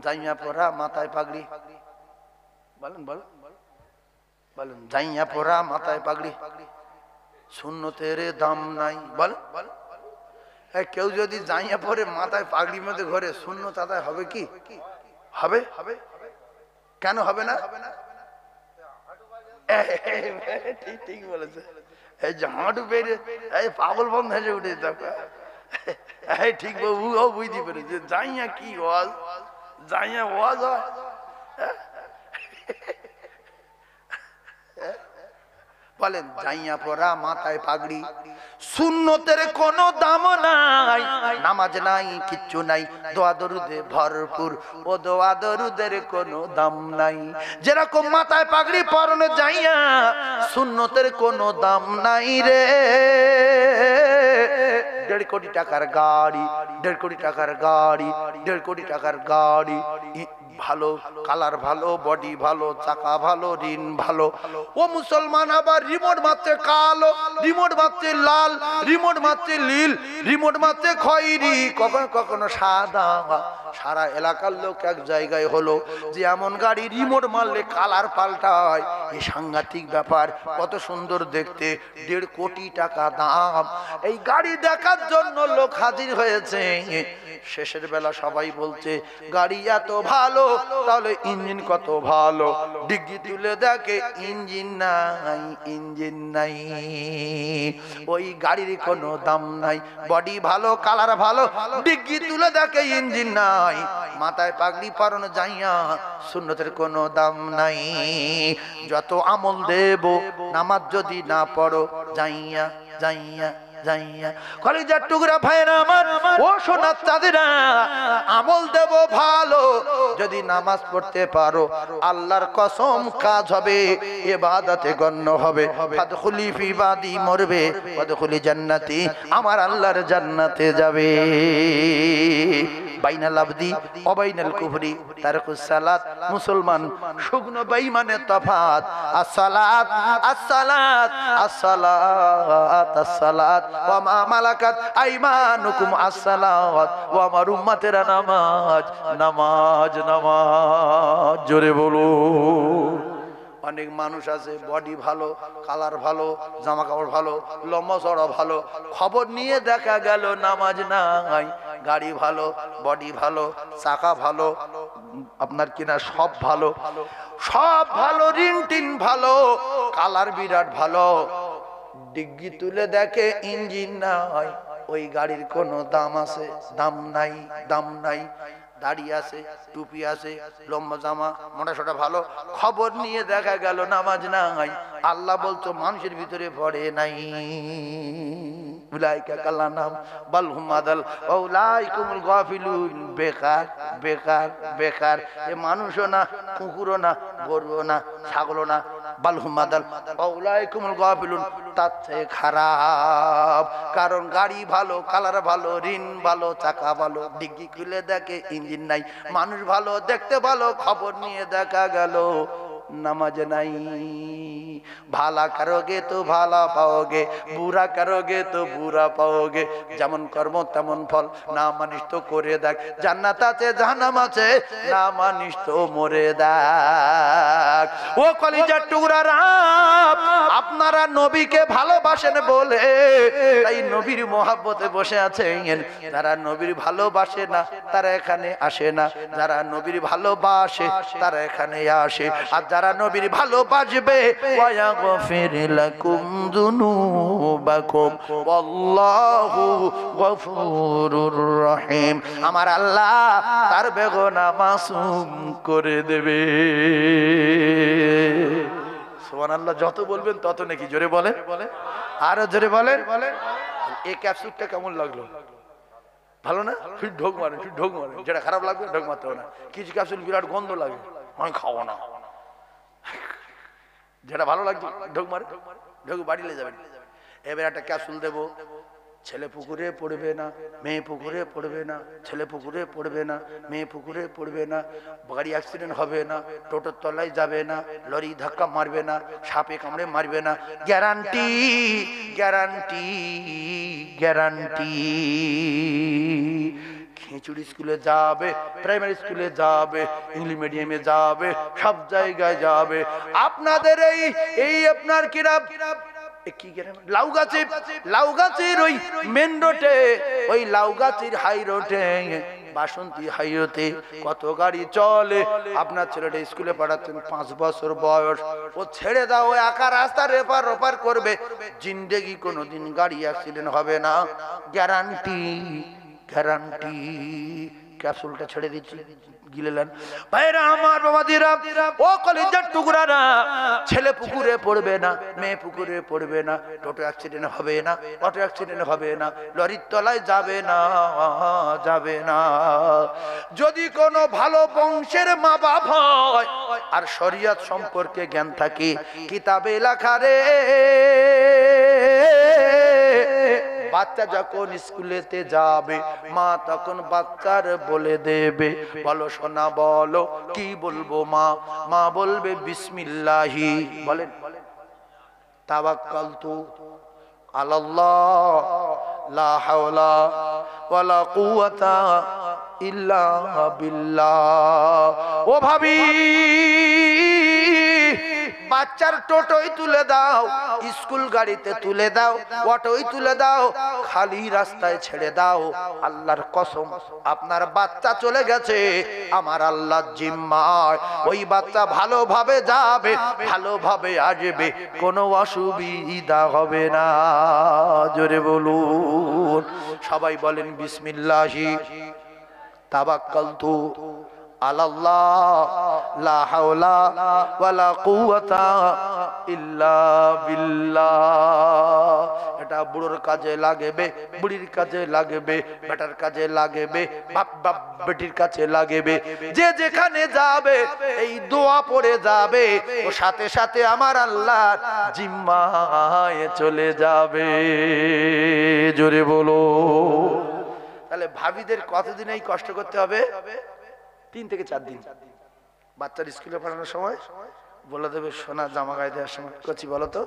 জাইয়া পরা মাথায় পাগড়ি, বলেন বলেন বলেন, জাইয়া পরা মাথায় পাগড়ি, সুন্নতের দাম নাই। বল কেউ যদি জাইয়া পরে মাথায় পাগড়ি মধ্যে ঘরে সুন্নত আদায় হবে কি? হবে? কেন হবে না? ঠিক ঠিক বলেছে। এই যে হাঁটু পেরে এই পাগল বন্ধ হয়ে উঠে ঠিক ও বুঝতে পেরেছে জাইয়া কি ওয়াজ, জাইয়া ওয়াজ হয়। বলেন জাইয়া পরা মাথায় পাগড়ি, সুন্নতের কোনো দাম নাই, নামাজ নাই কিচ্ছু নাই, দোয়া দরুদে ভরপুর, ও দোয়া দরুদের কোনো দাম নাই। যেরকম মাথায় পাগড়ি পরনে যাইয়া সুন্নতের কোনো দাম নাই রে। 1.5 কোটি টাকার গাড়ি, 1.5 কোটি টাকার গাড়ি, 1.5 কোটি টাকার গাড়ি, ভালো কালার ভালো, বডি ভালো, চাকা ভালো, রিন ভালো। ও মুসলমান আবার রিমোট মারতে কালো, রিমোট মারতে লাল, রিমোট মারতে নীল, রিমোট মারতে খয়েরি, কখনো কখনো সাদা। সারা এলাকার লোক এক জায়গায় হলো যে এমন গাড়ি রিমোট মারলে কালার পাল্টায়। এই সাংঘাতিক ব্যাপার, কত সুন্দর দেখতে, 1.5 কোটি টাকা দাম। এই গাড়ি দেখার জন্য লোক হাজির হয়েছে। শেষের বেলা সবাই বলছে গাড়ি এত ভালো, তাহলে ইঞ্জিন কত ভালো। ডিগ্গি তুলে দেখে ইঞ্জিন নাই, ইঞ্জিন নাই। ওই গাড়ির কোনো দাম নাই, বডি ভালো, কালার ভালো, ডিগ্গি তুলে দেখে ইঞ্জিন নাই। মাথায় পাগড়ি পরানো যাইয়া সুন্নতের কোনো দাম নাই। যত আমল দেব নামাজ যদি না পড়ো যাইয়া যাইয়া যাইয়া। কলিজার টুকরা ভাইরা আমার, ও সোনার চাঁদেরা, আমল দেব ভালো, যদি নামাজ পড়তে পারো আল্লাহর কসম কাজ হবে, ইবাদতে গণ্য হবে। ফাদখুলি ফি ইবাদি, মরবে ফাদখুলি জান্নাতি, আমার আল্লাহর জান্নাতে যাবে। বাইনাল আবদি ওয়া বাইনাল কুফরি তারকুস সালাত। মুসলমান শুকনো বেঈমানের তফাত। আসসালাত আসসালাত আসসালাত আসসালাত ওয়া মা মালাকাত আইমানুকুম আসসালাত, ও আমার উম্মতেরা নামাজ নামাজ নামাজ। জোরে বলো। অনেক মানুষ আছে বডি ভালো, কালার ভালো, জামা কাপড় ভালো, লম্বা চড়া ভালো, খবর নিয়ে দেখা গেল নামাজ নাই। গাড়ি ভালো, বডি ভালো, চাকা ভালো, আপনার কিনা সব ভালো, সব ভালো, রিন টিন ভালো, কালার বিরাট ভালো, ডিগ্গি তুলে দেখে ইঞ্জিন নাই। ওই গাড়ির কোনো দাম আছে? দাম নাই, দাম নাই। দাড়ি আছে, টুপি আছে, লম্বা জামা, মোটা সোটা ভালো, খবর নিয়ে দেখা গেল নামাজ নাই। আল্লাহ বলতো মানুষের ভিতরে পড়ে নাই। উলাইকা কালানাম বাল হুম আদাল উলাইকুমুল গাফিলুন। বেকার বেকার বেকার। এ মানুষও না, কুকুরও না, গরুও না, ছাগলও না, বাল হুম আদাল উলাইকুমুল গাফিলুন, তার থেকে খারাপ। কারণ গাড়ি ভালো, কালার ভালো, রিন ভালো, চাকা ভালো, ডিগ্গি খুলে দেখে ইঞ্জিন নাই। মানুষ ভালো, দেখতে ভালো, খবর নিয়ে দেখা গেল নামাজ নাই। ভালা করোগে তো ভালা পাওগে, বুরা করোগে তো বুরা পাওগে। যেমন কর্ম তেমন ফল, না মানিস তো করে দেখ, জান্নাত আছে জাহান্নাম আছে, না মানিস তো মরে দেখ। ও কলিজার টুকরারা, আপনারা নবীকে ভালোবাসেন বলে তাই নবীর মহব্বতে বসে আছেন। যারা নবীর ভালোবাসে না তারা এখানে আসে না, যারা নবীর ভালোবাসে তারা এখানে আসে। আর যারা নবীর ভালোবাসবে ওয়াগফির লাকুম যুনুবাকুম ওয়াল্লাহু গফুরুর রহিম। আমার আল্লাহ তার বেগুনা মাসুম করে দেবে। সুবহানাল্লাহ। যত বলবেন তত নাকি। জোরে বলেন, আরো জোরে বলেন। এই ক্যাপসুলটা কেমন লাগলো? ভালো না? ফির ঢোক মারেন, ফির ঢোক মারেন। যেটা খারাপ লাগবে ঢোক মারতে হবে না। কিছু ক্যাপসুল বিরাট গন্ধ লাগে, আমি খাবো না। যেটা ভালো লাগছে ঢোক মারে, ঢোক বাড়ি নিয়ে যাবেন। এবার একটা ক্যাপসুল দেবো, ছেলে পুকুরে পড়বে না, মেয়ে পুকুরে পড়বে না, ছেলে পুকুরে পড়বে না, মেয়ে পুকুরে পড়বে না, গাড়ি অ্যাক্সিডেন্ট হবে না, টোটোর তলায় যাবে না, লরি ধাক্কা মারবে না, সাপে কামড়ে মারবে না। Guarantee guarantee guarantee. খিচুড়ি স্কুলে যাবে, প্রাইমারি স্কুলে যাবে, ইংলিশ মিডিয়ামে যাবে, সব জায়গায় যাবে। আপনাদের এই আপনার কিরাম লাউগাছির ওই মেন রোডে, ওই লাউগাছির হাই রোডে, বাসন্তী হাইওয়েতে কত গাড়ি চলে। আপনার ছেলেটা স্কুলে পাঠাচ্ছেন, 5 বছর বয়স, ও ছেড়ে দাও, একা রাস্তা রেপার ওপার করবে, জিন্দেগি কোনোদিন গাড়ি অ্যাক্সিডেন্ট হবে না, গ্যারান্টি গ্যারান্টি। ক্যাপসুলটা ছেড়ে দিচ্ছি, গিলেলেন। ভাইরা আমার, বাবাদিরা, ও কলিজার টুকরারা, ছেলে পুকুরে পড়বে না, মেয়ে পুকুরে পড়বে না, টোটো অ্যাক্সিডেন্ট হবে না, অটো অ্যাক্সিডেন্ট হবে না, লরির তলায় যাবে না, যাবে না। যদি কোনো ভালো বংশের মা বাপ হয় আর শরিয়ত সম্পর্কে জ্ঞান থাকে, কিতাবে লেখা রে, বাচ্চা যখন স্কুলেতে যাবে, মা তখন বাচ্চার বলে দেবে, বলো সোনা বলো, কি বলবো মা? মা বলবে বিসমিল্লাহি, বলেন তাওয়াক্কালতু আলাল্লাহ, লা হাওলা ওয়ালা কুওয়াতা ইল্লা বিল্লাহ। ও ভাবি, বাচ্চার টোটোই তুলে দাও, স্কুল গাড়িতে তুলে দাও, অটোই তুলে দাও, খালি রাস্তায় ছেড়ে দাও, আল্লাহর কসম আপনার বাচ্চা চলে গেছে আমার আল্লাহর জিম্মায়। ওই বাচ্চা ভালোভাবে যাবে, ভালোভাবে আসবে, কোনো অসুবিধা হবে না। জোরে বলুন, সবাই বলেন বিসমিল্লাহি তাওয়াক্কালতু আলাল্লাহ, লা হাওলা ওয়ালা কুওয়াতা ইল্লা বিল্লাহ। এটা বুড়োর কাজে লাগবে, বুড়ির কাজে লাগবে, বেটার কাজে লাগবে, বাপ বাপ বেটির কাছে লাগবে, যে যেখানে যাবে এই দোয়া পড়ে যাবে, ও সাথে সাথে আমার আল্লাহর জিম্মায় চলে যাবে। জোরে বলো। তাহলে ভাবিদের কতদিন এই কষ্ট করতে হবে? 3 থেকে 4 দিন। বাচ্চার স্কুলে পড়ানোর সময় বলে দেবে, সোনা জামা গায়ে দেওয়ার সময়, কচি বলো তো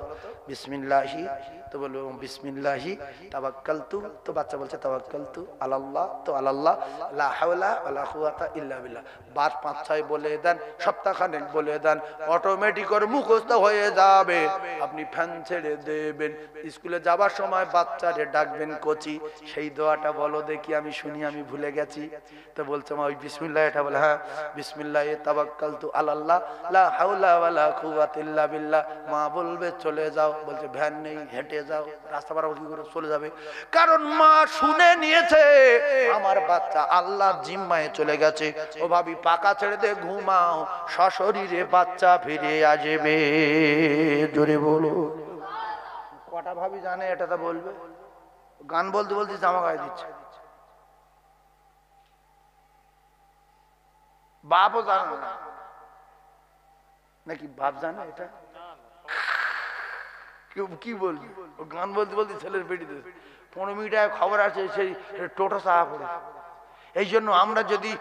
বিসমিল্লাহি, তো বলবো বিসমিল্লাহি তাওয়াক্কালতু, তো বাচ্চা বলছে তাওয়াক্কালতু আলাল্লাহ, তো আলাল্লাহ, লা হাওলা ওয়ালা কুওয়াতা ইল্লা বিল্লাহ। 5-6 বলে দেন, সপ্তাহখানেক বলে দেন, অটোমেটিক ওর মুখস্থ হয়ে যাবে। আপনি ফ্যান ছেড়ে দেবেন, স্কুলে যাবার সময় বাচ্চারে ডাকবেন, কচি সেই দোয়াটা বলো দেখি, আমি শুনি, আমি ভুলে গেছি। তো বলছে মা ওই বিসমিল্লাহ, এটা বলে হ্যাঁ বিসমিল্লাহি তাওয়াক্কালতু আলাল্লাহ, লা হাওলা ওয়ালা কুওয়াতা ইল্লা বিল্লাহ। মা বলবে চলে যাও, বলছে ভ্যান নেই, হেঁটে যাও, রাস্তা পার কি করে চলে যাবে? কারণ মা শুনে নিয়েছে আমার বাচ্চা আল্লাহর জিম্মায় চলে গেছে। ও ভাবি, পাকা ছেড়ে দে, ঘুমাও, সশরীরে বাচ্চা ফিরে আসবে। জোরে বলো। কটা ভাবি জানে এটা? তা বলবে। গান বলতে বলতে জামা গায়ে দিচ্ছে। বাপও জানে না নাকি? বাপ জানে এটা? কি বলবি? গান বলতে বলতে ছেলের পেটিতে 15 মিনিট খবর আছে, সেই টোটো চাপা পড়ে। এই জন্য আমরা যদি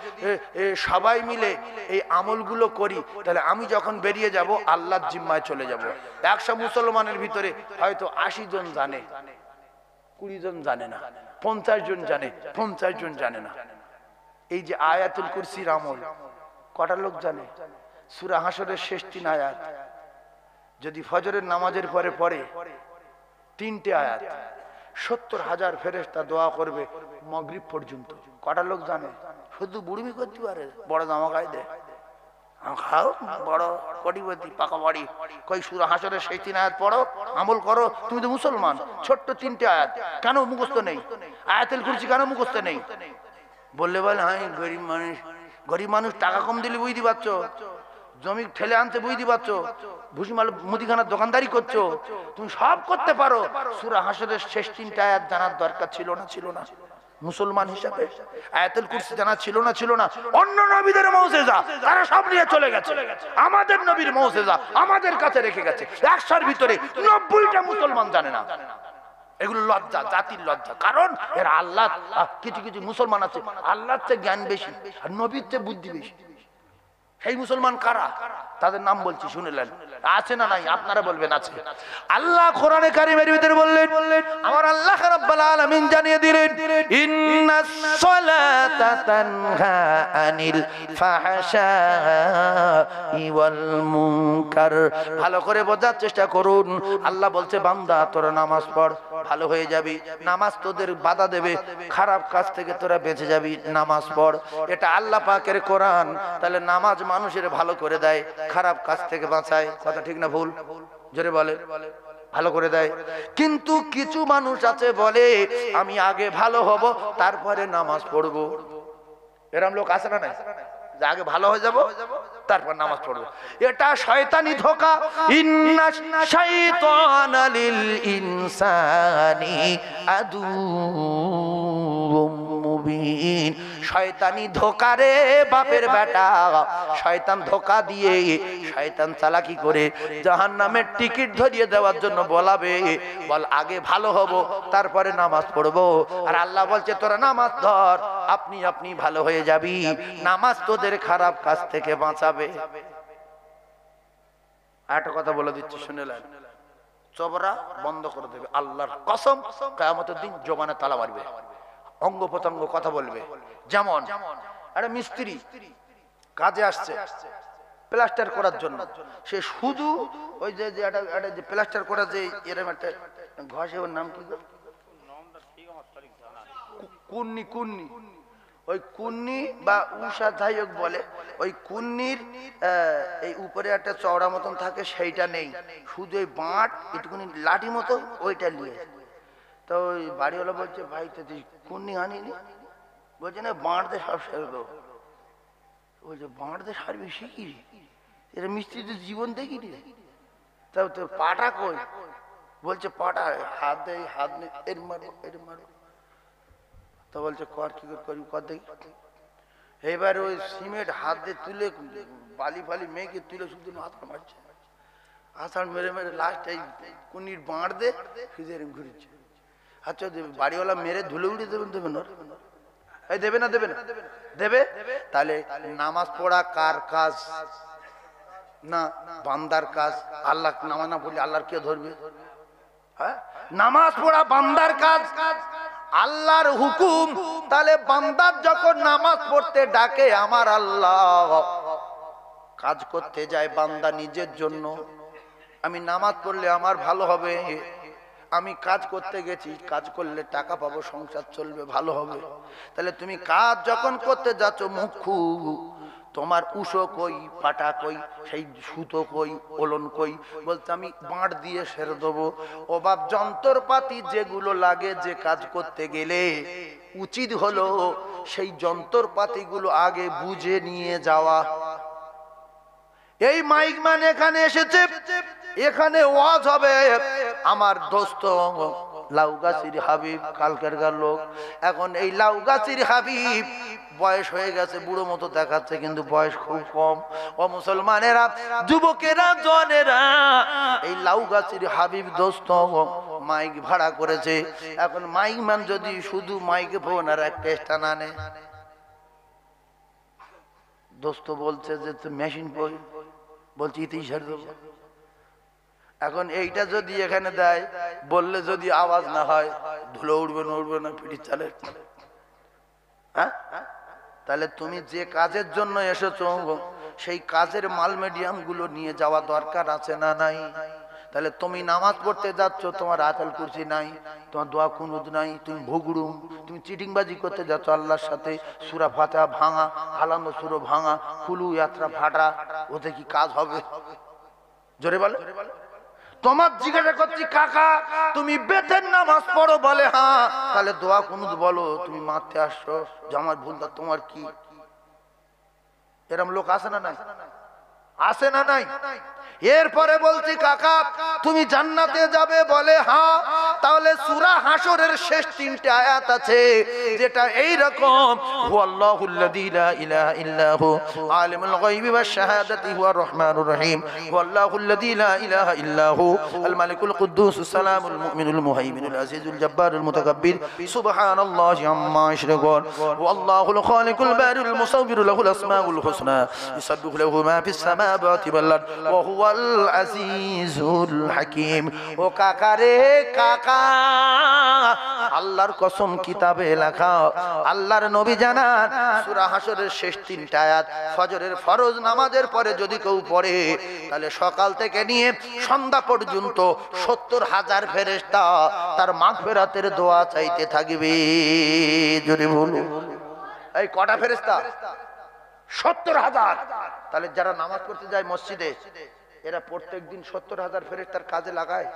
সবাই মিলে এই আমলগুলো করি, তাহলে আমি যখন বেরিয়ে যাব আল্লাহর জিম্মায় চলে যাব। 100 মুসলমানের ভিতরে হয়তো 80 জন জানে, 20 জন জানে না, 50 জন জানে, 50 জন জানে না। এই যে আয়াতুল কুরসির আমল কটা লোক জানে? সূরা হাশরের শেষ 3 আয়াত যদি ফজরের নামাজের পরে পড়ে, 3টে আয়াত, 70,000 ফেরেশতা দোয়া করবে মাগরিব পর্যন্ত। কটা লোক জানে? শুধু বুড়িমি করতে পারে, বড় জামা গায়ে দেয়, খাও, বড় কোটিপতি, পাকা বাড়ি। কই সূরা হাশরের শেষ 3 আয়াত পড়ো, আমল করো। তুমি তো মুসলমান, ছোট্ট 3টে আয়াত কেন মুখস্থ নেই? আয়াতুল কুরসি কেন মুখস্থ নেই? বললে বলে হ্যাঁ গরিব মানুষ, গরিব মানুষ টাকা কম দিলে বুঝতে পারছো, জমি ঠেলে আনতে বুঝতে পারছো, ভুসিমাল মুদিখানার দোকানদারি করছো, তুমি সব করতে পারো। সূরা হাশরের শেষ 3টে আয়াত জানার দরকার ছিল না? ছিল না? মুসলমান হিসাবে আয়াতুল কুরসি জানা ছিল না? ছিল না? অন্য নবীদের মুজিজা তারা সব নিয়ে চলে গেছে, আমাদের নবীর মুজিজা আমাদের কাছে রেখে গেছে। 100-র ভিতরে 90টা মুসলমান জানে না। এগুলো লজ্জা, জাতির লজ্জা। কারণ এর আল্লাহ, কিছু কিছু মুসলমান আছে আল্লাহর চেয়ে জ্ঞান বেশি আর নবীর চেয়ে বুদ্ধি বেশি। সেই মুসলমান কারা? তাদের নাম বলছি, শুনেলেন। আছে না নাই? আপনারা বলবেন আছে। আল্লাহ কোরআনে কারীমের ভিতরে বললেন, আমার আল্লাহ রাব্বুল আলামিন জানিয়ে দিলেন, ইন্নাস সালাতা তানহা আনিল ফাহশাই ওয়াল মুনকার। ভালো করে বোঝার চেষ্টা করুন। আল্লাহ বলছে, বান্দা তোরা নামাজ পড়, ভালো হয়ে যাবি। নামাজ তোদের বাধা দেবে, খারাপ কাজ থেকে তোরা বেঁচে যাবি, নামাজ পড়। এটা আল্লাহ পাকের কোরআন। তাহলে নামাজ মানুষের ভালো করে দেয়, খারাপ কাজ থেকে বাঁচায়। কথা ঠিক না ভুল? জোরে বলে। ভালো করে দেয়। কিন্তু কিছু মানুষ আছে বলে, আমি আগে ভালো হব তারপরে নামাজ পড়বো। এরকম লোক আছে না নাই? যে আগে ভালো হয়ে যাব তারপর নামাজ পড়বো। এটা শয়তানি ধোঁকা। ইন্নাশ শাইতানা লিল ইনসানি আদুউম মুবিন। শয়তানি ধোঁকা রে বাপের বেটা। শয়তান ধোঁকা দিয়ে, শয়তান চালাকি করে জাহান্নামের টিকিট ধরিয়ে দেওয়ার জন্য বলাবে, বল আগে ভালো হব তারপরে নামাজ পড়বো। আর আল্লাহ বলছে, তোরা নামাজ ধর, আপনি আপনি ভালো হয়ে যাবি। নামাজ তোদের খারাপ কাজ থেকে বাঁচাবে। একটা কথা বলে দিচ্ছি, শুনেলেন? চবরা বন্ধ করে দেবে আল্লাহর কসম। কিয়ামতের দিন জবানে তালা মারবে, অঙ্গ প্রত্যঙ্গ কথা বলবে। যেমন একটা মিস্ত্রি কাজে আসছে প্লাস্টার করার জন্য, সে শুধু ওই যে প্লাস্টার করা যে এরকম একটা ঘষে, ওর নাম কি? কুন্নি। কুন্নি, ওই কুন্নি বা উষা যাই হোক বলে, ওই কুন্নির এই উপরে একটা চওড়া মতন থাকে, সেইটা নেই, শুধু ওই বাঁট একটুখানি লাঠি মতো ওইটা নিয়ে। তো ওই বাড়িওয়ালা বলছে, ভাই তো তুই কুন্নি আনিনি? বলছে, না বাঁট দিয়ে সব সেরে দেবো। বলছে, বাঁট দিয়ে সারবি শিখি? এটা মিস্ত্রি তো জীবন দেখিনি। তাও তোর পাটা কই? বলছে, পাটা হাত দেয়, হাত নেই, এর মারো এর মারো। তো বলছে, কর কি করে করি, কর দেখি। এবার ওই সিমেন্ট হাত দিয়ে তুলে, বালি ফালি মেঘে তুলে শুধু হাতটা মারছে, আষাঢ় মেরে মেরে লাস্ট এই কুনির বাঁড় দে ফিজে ঘুরেছে। আচ্ছা, বাড়িওয়ালা মেরে ধুলে উড়িয়ে দেবেন? দেবে না? এই দেবে না? দেবে না? দেবে। তাহলে নামাজ পড়া কার কাজ? না, বান্দার কাজ। আল্লাহ নামাজ না পড়লে আল্লাহর কে ধরবে? হ্যাঁ, নামাজ পড়া বান্দার কাজ, আল্লাহর হুকুম। তাহলে বান্দার যখন নামাজ পড়তে ডাকে আমার আল্লাহ, কাজ করতে যায় বান্দা নিজের জন্য। আমি নামাজ পড়লে আমার ভালো হবে, আমি কাজ করতে গেছি, কাজ করলে টাকা পাবো, সংসার চলবে, ভালো হবে। তাহলে তুমি কাজ যখন করতে যাচ্ছ, মুখু তোমার উষো কই, পাটা কই, সেই সুতো কই, ওলন কই? বলতে আমি বাঁট দিয়ে সেরে দেবো। ও বাপ, যন্ত্রপাতি যেগুলো লাগে যে কাজ করতে গেলে, উচিত হলো সেই যন্ত্রপাতিগুলো আগে বুঝে নিয়ে যাওয়া। এই মাইক ম্যান এখানে এসেছে, এখানে ওয়াজ হবে। আমার দোস্ত লাউগাছির হাবিব, কালকের লোক। এখন এই লাউগাছির হাবিব বয়স হয়ে গেছে, বুড়ো মতো দেখাচ্ছে, কিন্তু বয়স খুব কম। ও মুসলমানেরা, যুবকেরা, জনেরা, এই লাউগাছির হাবিব দোস্ত মাইক ভাড়া করেছে। এখন মাইক ম্যান যদি শুধু মাইকে ফোন আর একটা স্টান আনে, দোস্ত বলছে যে মেশিন পড়ি, বলছি ইতেই ছেড়ে দেবো। এখন এইটা যদি এখানে দেয়, বললে যদি আওয়াজ না হয়, ধুলো উঠবে না, উঠবে না, পিঠি চালে। হ্যাঁ, তাহলে তুমি যে কাজের জন্য এসেছো, সেই কাজের মাল মিডিয়াম গুলো নিয়ে যাওয়া দরকার আছে না নাই? তাহলে তুমি নামাজ পড়তে যাচ্ছ, তোমার আয়াতুল কুরসি নাই, তোমার দোয়া কুনুত নাই, তুমি ভুগড়ুম, তুমি চিটিংবাজি করতে যাচ্ছ আল্লাহর সাথে। সূরা ফাতিহা ভাঙা, আলামত সূরা ভাঙা, কুলু ইয়াত্রা ফাটা, ওতে কি কাজ হবে? জোরে বলে। তোমার জিজ্ঞাসা করছি, কাকা তুমি বেতের নামাজ পড়ো? বলে হ্যাঁ। তাহলে দোয়া কুনুত বলো, তুমি মারতে আসছো, যে আমার ভুলটা তোমার কি? এরকম লোক আসে না নাই? আসে না নাই? এরপরে বলছি, কাকা তুমি জান্নাতে যাবে? বলে হ্যাঁ। তাহলে সূরা হাশরের শেষ 3টে আয়াত আছে, যেটা এই রকম, হুয়াল্লাহুল্লাযী লা ইলাহা ইল্লাহু আলিমুল গায়বি ওয়াশ শাহাদাতি হুয়ার রহমানুর রহিম, হুয়াল্লাহুল্লাযী লা ইলাহা ইল্লাহু আল মালিকুল কুদ্দুসুস সালামুল মুমিনুল মুহাইমিনুল আজিজুল জাব্বারুল মুতাকাব্বির, সুবহানাল্লাহি আম্মা ইউশরিকুন, ওয়াল্লাহুল খালিকুল বারিউল মুসাওবিরু লাহুল আসমাউল হুসনা, ইউসাব্বিহু লাহু মা ফিস সামাওয়াতি ওয়াল আরদ ওয়া হুয়া হুয়াল আজিজুল হাকিম। ও কাকা রে কাকা, আল্লাহর কসম কিতাবে লেখা, আল্লাহর নবী জানান সূরা হাশরের শেষ 3টা আয়াত, ফজরের ফরজ নামাজের পরে যদি কেউ পড়ে তাহলে সকাল থেকে নিয়ে সন্ধ্যা পর্যন্ত 70,000 ফেরেশতা তার মাগফিরাতের দোয়া চাইতে থাকবে। জোরে বলো, এই কটা ফেরেশতা? 70,000। তাহলে যারা নামাজ পড়তে যায় মসজিদে, এরা প্রত্যেকদিন 70,000 ফেরেশতার কাজে লাগায়,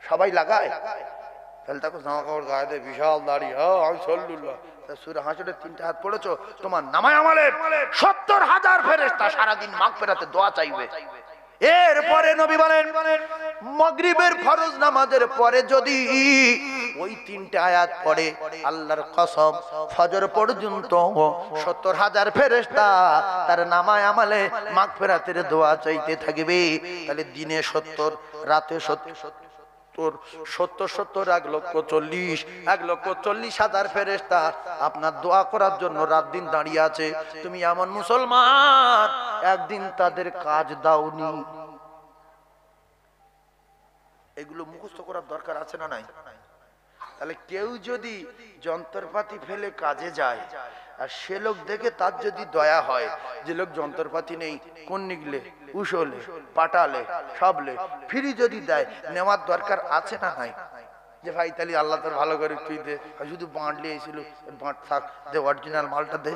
সবাই লাগায়। তাহলে তাকে জামা কাপড় গায়ে দেয়, বিশাল দাড়ি, আমি সল্লুল্লাহ। সূরা হাশরের 3টা হাত পড়েছো, তোমার নামায় আমলে 70,000 ফেরেশতা সারাদিন মাগফিরাতে দোয়া চাইবে। এরপরে নবী বলেন মাগরিবের ফরজ নামাজের পরে যদি ওই 3টা আয়াত পড়ে, আল্লাহর কসম ফজর পর্যন্ত 70,000 ফেরেশতা তার নামায় আমলে মাগফিরাতের দোয়া চাইতে থাকবে। তাহলে দিনে 70, রাতে 70, 1,40,000 ফেরেশতা আপনার দোয়া করার জন্য রাত দিন দাঁড়িয়ে আছে। তুমি এমন মুসলমান, একদিন তাদের কাজ দাওনি। এগুলো মুখস্থ করার দরকার আছে না নাই? তাহলে কেউ যদি যন্ত্রপাতি ফেলে কাজে যায় আর সে লোক দেখে তার যদি দয়া হয়, যে লোক যন্ত্রপাতি নেই, কোন নিগলে, উসলে, পাটালে, সবলে ফ্রি যদি দেয়, নেওয়ার দরকার আছে না নাই? যে ভাই তাহলে আল্লাহ তোর ভালো করে তুই দে, শুধু বাঁটলে এসেছিল, বাঁট থাক, দে অরিজিনাল মালটা দে।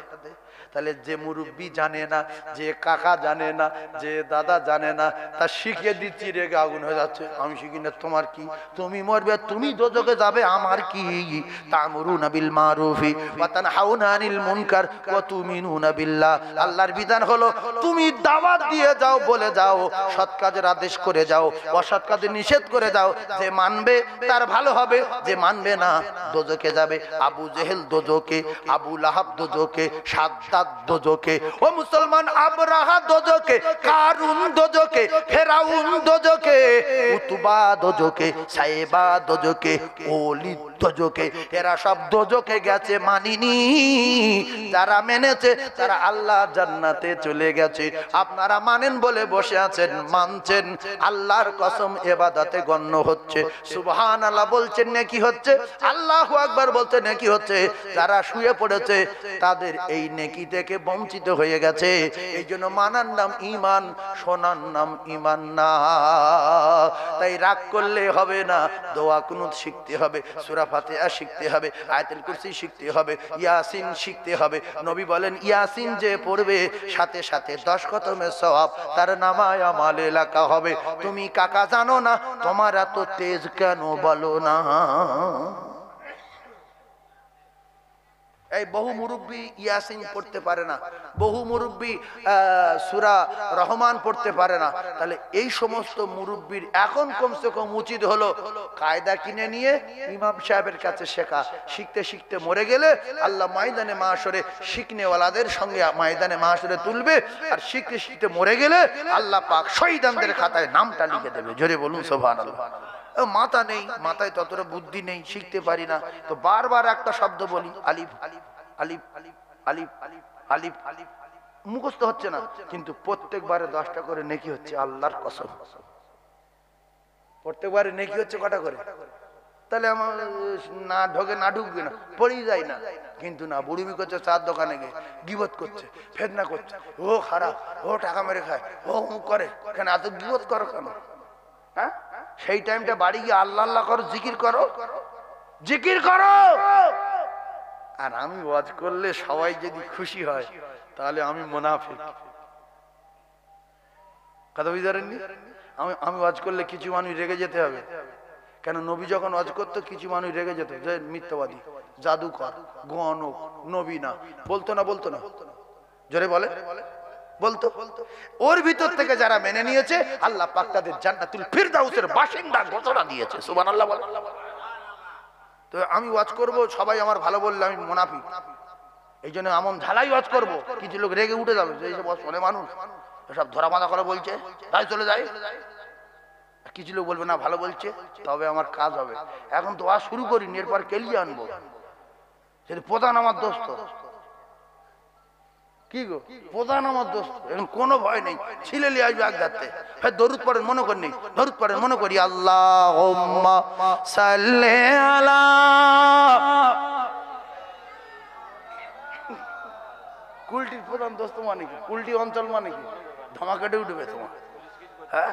তাহলে যে মুরব্বী জানে না, যে কাকা জানে না, যে দাদা জানে না, তা শিখিয়ে দিচ্ছি, রেগে আগুন হয়ে যাচ্ছে। আমি শিখি না, তোমার কি? তুমি মরবে, তুমি দোজখে যাবে, আমার কি? তা'মুরুনা বিল মারুফি ওয়া তানহাউনা আনিল মুনকার ওয়া তু'মিনুনা বিল্লাহ। আল্লাহর বিধান হলো তুমি দাওয়াত দিয়ে যাও, বলে যাও, সৎ কাজের আদেশ করে যাও, অসৎ কাজে নিষেধ করে যাও। যে মানবে তার ভালো হবে, যে মানবে না দোজখে যাবে। আবু জেহেল দোজখে, আবু লাহাব দোজখে, সাদ্দাত দোজখে। ও মুসলমান, আবরাহা দোজখে, কারুন দোজখে, ফেরাউন দোজখে, উতবা দোজখে, সাইবা দোজখে, ওলিদ দোজখে। এরা সব দোজখে গেছে, মানিনি। যারা মেনেছে তারা আল্লাহ জান্নাতে চলে গেছে। আপনারা মানেন বলে বসে আছেন, মানছেন, আল্লাহর কসম ইবাদতে গণ্য হচ্ছে। সুবহানাল্লাহ বলছেন নেকি হচ্ছে, আল্লাহু আকবার বলতে নেকি হচ্ছে। যারা শুয়ে পড়েছে তাদের এই নেকি থেকে বঞ্চিত হয়ে গেছে। এই জন্য মানার নাম ঈমান, শোনার নাম ঈমান না। তাই রাগ করলে হবে না, দোয়া কুনুত শিখতে হবে, সূরা ফাতিহা শিখতে হবে, আয়াতুল কুরসি শিখতে হবে, ইয়াসিন শিখতে হবে। নবী বলেন ইয়াসিন যে পড়বে সাথে সাথে 10 খতমের সওয়াব তার নামায় আমলে লেখা হবে। তুমি কাকা জানো না, তোমার এত তেজ কেন বলো না? এই বহু মুরব্বী ইয়াসিন পড়তে পারে না, বহু মুরব্বী সূরা রহমান পড়তে পারে না। তাহলে এই সমস্ত মুরব্বীর এখন কমসে কম উচিত হলো কায়দা কিনে নিয়ে ইমাম সাহেবের কাছে শেখা। শিখতে শিখতে মরে গেলে আল্লাহ ময়দানে মাহশরে শিখনেওয়ালাদের সঙ্গে ময়দানে মাহশরে তুলবে। আর শিখতে শিখতে মরে গেলে আল্লাহ পাক শহীদদের খাতায় নামটা লিখে দেবে। জোরে বলুন সুবহানাল্লাহ। মাথা নেই, মাথায় ততটা বুদ্ধি নেই, শিখতে পারি না, তো বারবার একটা শব্দ বলি, আলিফ আলিফ আলিফ আলিফ আলিফ আলিফ, মুখস্থ হচ্ছে না, কিন্তু প্রত্যেকবারে 10টা করে নেকি হচ্ছে, আল্লাহর কসম। প্রত্যেকবারে নেকি হচ্ছে কটা করে? তাহলে আমার না ঢোকে, না ঢুকবে না, পড়েই যায় না। কিন্তু না, বুড়িমি করছে, চার দোকানে গিয়ে গিবত করছে, ফেতনা করছে, ও খারাপ, ও টাকা মেরে খায়, ও মুখ করে, কেন এত গিবত করো কেন? হ্যাঁ, সেই টাইমটা বাড়ি গিয়ে আল্লাহ আল্লাহ করো, জিকির করো, জিকির করো। আর আমি ওয়াজ করলে সবাই যদি খুশি হয় তাহলে আমি মুনাফিক। কথা বুঝতে পারেননি? আমি ওয়াজ করলে কিছু মানুষ রেগে যেতে হবে। কেন? নবী যখন ওয়াজ করতো কিছু মানুষ রেগে যেত, যে মিথ্যাবাদী, জাদুকর, গণক, নবী না, বলতো না, বলতো না, জোরে বলে, বলতো। ওর ভিতর থেকে যারা মেনে নিয়েছে আল্লাহ পাক তাদের জান্নাতুল ফিরদাউসের বাসিন্দা ঘোষণা দিয়েছে। সুবহানাল্লাহ বলে। তো আমি ওয়াজ করব, সবাই আমার ভালো বললে আমি মুনাফিক। এই জন্য এমন ঢালাই ওয়াজ করব, কিছু লোক রেগে উঠে যাবে, এই সব শোনে মানুষ, সব ধরা বাঁধা করে বলছে, তাই চলে যায়। কিছু লোক বলবে না ভালো বলছে, তবে আমার কাজ হবে। এখন তো ওয়াজ শুরু করিনি, এরপর কেলিয়ে আনবো। সেটা প্রধান আমার দোস্ত, কি গো প্রধান আমার দোস্ত, এখন কোনো ভয় নেই, ছিলে লিয়ে আসবে আগ যাতে। হ্যাঁ দরুদ পড়েন মনে করি, দরুদ পড়েন মনে করি, আল্লাহুম্মা সাল্লি আলা। কুলটির প্রধান দোস্ত মানে কি, কুলটি অঞ্চল মানে কি, ধামাকাটে উঠবে তোমার। হ্যাঁ